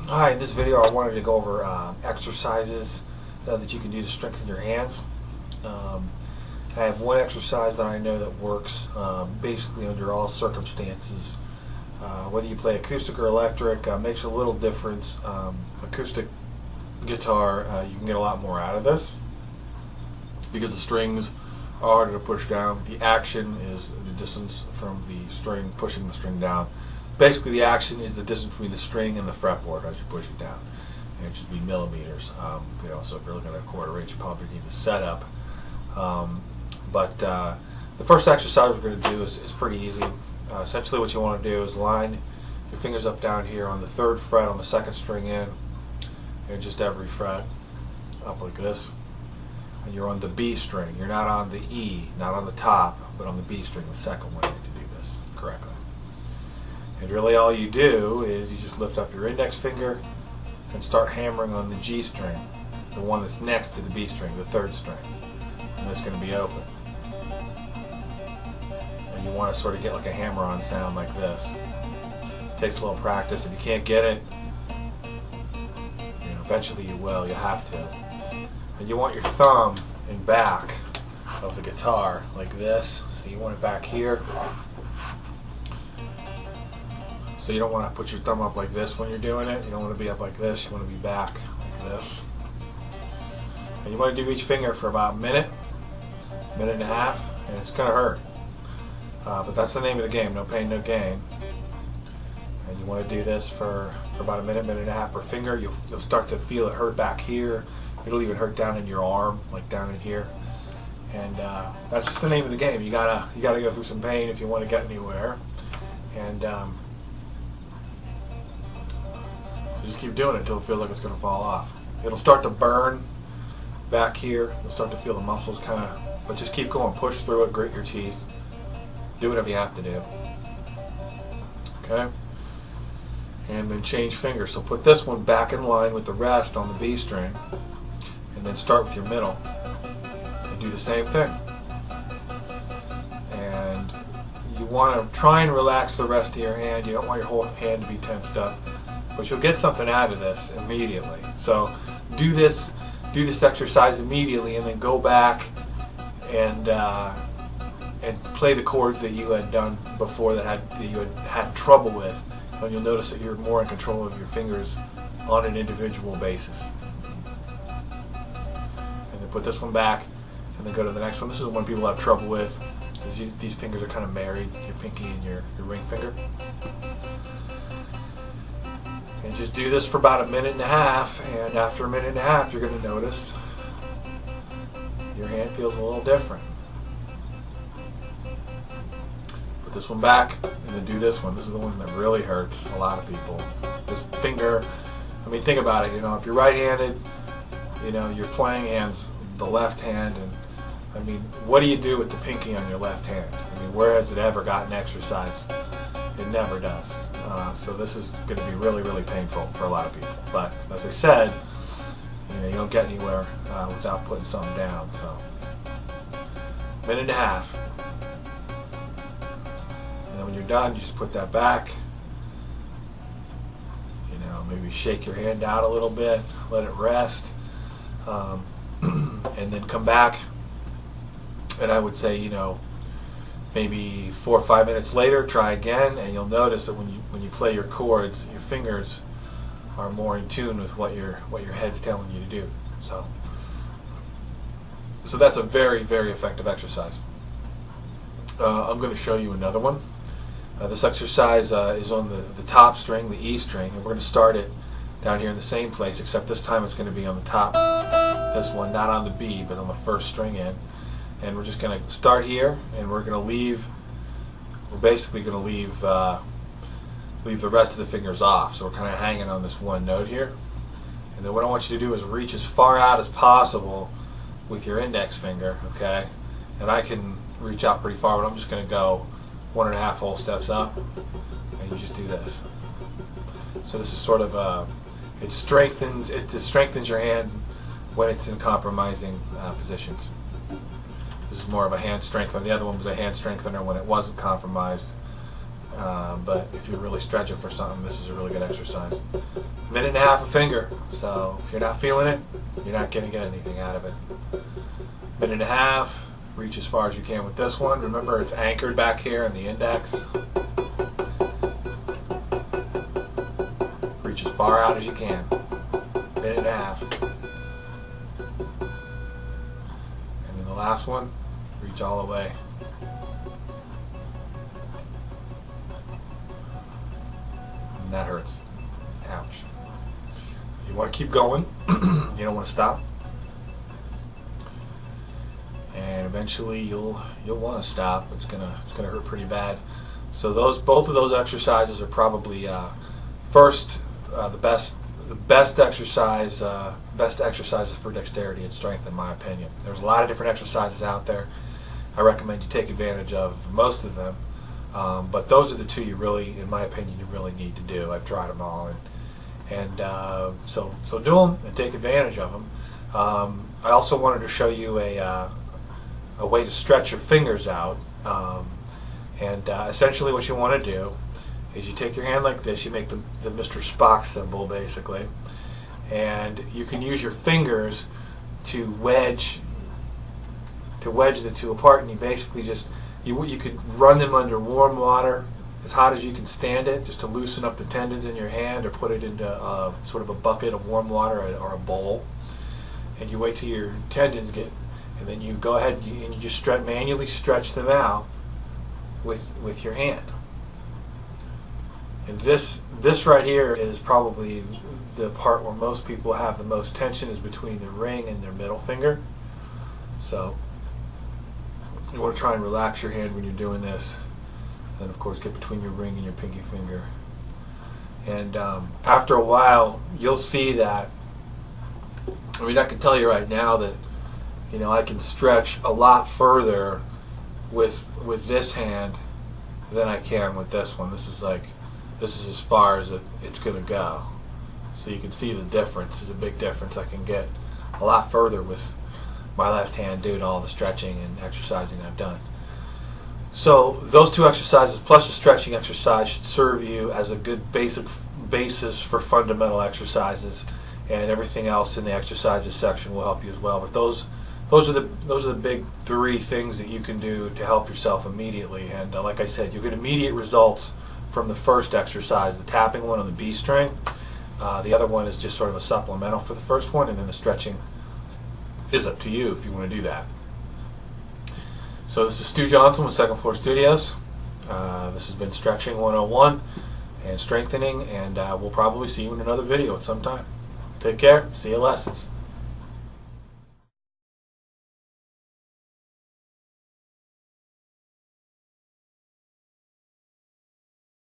Hi, in this video I wanted to go over exercises that you can do to strengthen your hands. I have one exercise that I know that works basically under all circumstances. Whether you play acoustic or electric, makes a little difference. Acoustic guitar, you can get a lot more out of this because the strings are harder to push down. The action is the distance from the string, pushing the string down. Basically, the action is the distance between the string and the fretboard as you push it down. And it should be millimeters. So if you're looking at a quarter inch, you probably need a setup. But the first exercise we're going to do is pretty easy. Essentially, what you want to do is line your fingers up down here on the 3rd fret on the 2nd string in, and just every fret up like this. And you're on the B string. You're not on the E, not on the top, but on the B string, the second one, to do this correctly. And really all you do is you just lift up your index finger and start hammering on the G string, the one that's next to the B string, the 3rd string. And that's going to be open. And you want to sort of get like a hammer-on sound like this. It takes a little practice. If you can't get it, eventually you will. You have to. And you want your thumb in back of the guitar like this. So you want it back here. So you don't want to put your thumb up like this when you're doing it. You don't want to be up like this. You want to be back like this. And you want to do each finger for about a minute and a half, and it's going to hurt. But that's the name of the game. No pain, no gain. And you want to do this for about a minute and a half per finger. You'll start to feel it hurt back here. It'll even hurt down in your arm, like down in here. And that's just the name of the game. You gotta go through some pain if you want to get anywhere. And so just keep doing it until it feels like it's going to fall off. It'll start to burn back here. You'll start to feel the muscles kind of, but just keep going. Push through it, grit your teeth. Do whatever you have to do. Okay? And then change fingers. So put this one back in line with the rest on the B string, and then start with your middle and do the same thing. And you want to try and relax the rest of your hand. You don't want your whole hand to be tensed up, but you'll get something out of this immediately. So do this exercise immediately, and then go back and play the chords that you had done before that you had trouble with, and you'll notice that you're more in control of your fingers on an individual basis. And then put this one back, and then go to the next one. This is the one people have trouble with, because these fingers are kind of married, your pinky and your ring finger. And just do this for about a minute and a half, and after a minute and a half you're going to notice your hand feels a little different. Put this one back, and then do this one. This is the one that really hurts a lot of people. This finger, I mean, think about it, if you're right-handed, your playing hand's the left hand, and I mean, what do you do with the pinky on your left hand? I mean, where has it ever gotten exercise? It never does. So this is going to be really, really painful for a lot of people. But as I said, you don't get anywhere without putting something down. So, minute and a half. And then when you're done, you just put that back. Maybe shake your hand out a little bit, let it rest, and then come back. And I would say, maybe 4 or 5 minutes later, try again, and you'll notice that when you play your chords, your fingers are more in tune with what your head's telling you to do. So that's a very, very effective exercise. I'm going to show you another one. This exercise is on the top string, the E string, and we're going to start it down here in the same place, except this time it's going to be on the top. This one, not on the B, but on the 1st string in. And we're just going to start here, and we're basically going to leave the rest of the fingers off. So we're kind of hanging on this one note here. And then what I want you to do is reach as far out as possible with your index finger, okay? And I can reach out pretty far, but I'm just going to go 1.5 whole steps up, and you just do this. So this is sort of it strengthens your hand when it's in compromising positions. This is more of a hand strengthener. The other one was a hand strengthener when it wasn't compromised. But if you're really stretching for something, this is a really good exercise. minute and a half a finger. So if you're not feeling it, you're not going to get anything out of it. Minute and a half. Reach as far as you can with this one. Remember, it's anchored back here in the index. Reach as far out as you can. Minute and a half. And then the last one, reach all the way. And that hurts. Ouch. You want to keep going. You don't want to stop. And eventually you'll want to stop. It's gonna hurt pretty bad. So both of those exercises are probably the best exercises for dexterity and strength, in my opinion. There's a lot of different exercises out there. I recommend you take advantage of most of them, but those are the two you really, in my opinion, you really need to do. I've tried them all, and so do them and take advantage of them. I also wanted to show you a way to stretch your fingers out, and essentially what you want to do is you take your hand like this, you make the Mr. Spock symbol basically, and you can use your fingers to wedge the two apart, and you basically just you could run them under warm water as hot as you can stand it, just to loosen up the tendons in your hand, or put it into sort of a bucket of warm water or a bowl, and you wait till your tendons get, and then you go ahead and you just manually stretch them out with your hand. And this right here is probably the part where most people have the most tension, is between the ring and their middle finger. So you want to try and relax your hand when you're doing this. And then of course get between your ring and your pinky finger. And after a while you'll see that, I mean, I can tell you right now that, you know, I can stretch a lot further with this hand than I can with this one. This is as far as it's going to go. So you can see the difference is a big difference. I can get a lot further with my left hand due to all the stretching and exercising I've done. So those two exercises plus the stretching exercise should serve you as a good basis for fundamental exercises, and everything else in the exercises section will help you as well. But those are the big three things that you can do to help yourself immediately. And like I said, you'll get immediate results from the first exercise, the tapping one on the B string. The other one is just sort of a supplemental for the first one, and then the stretching is up to you if you want to do that. So this is Stu Johnson with Second Floor Studios. This has been Stretching 101 and Strengthening, and we'll probably see you in another video at some time. Take care. See you at lessons.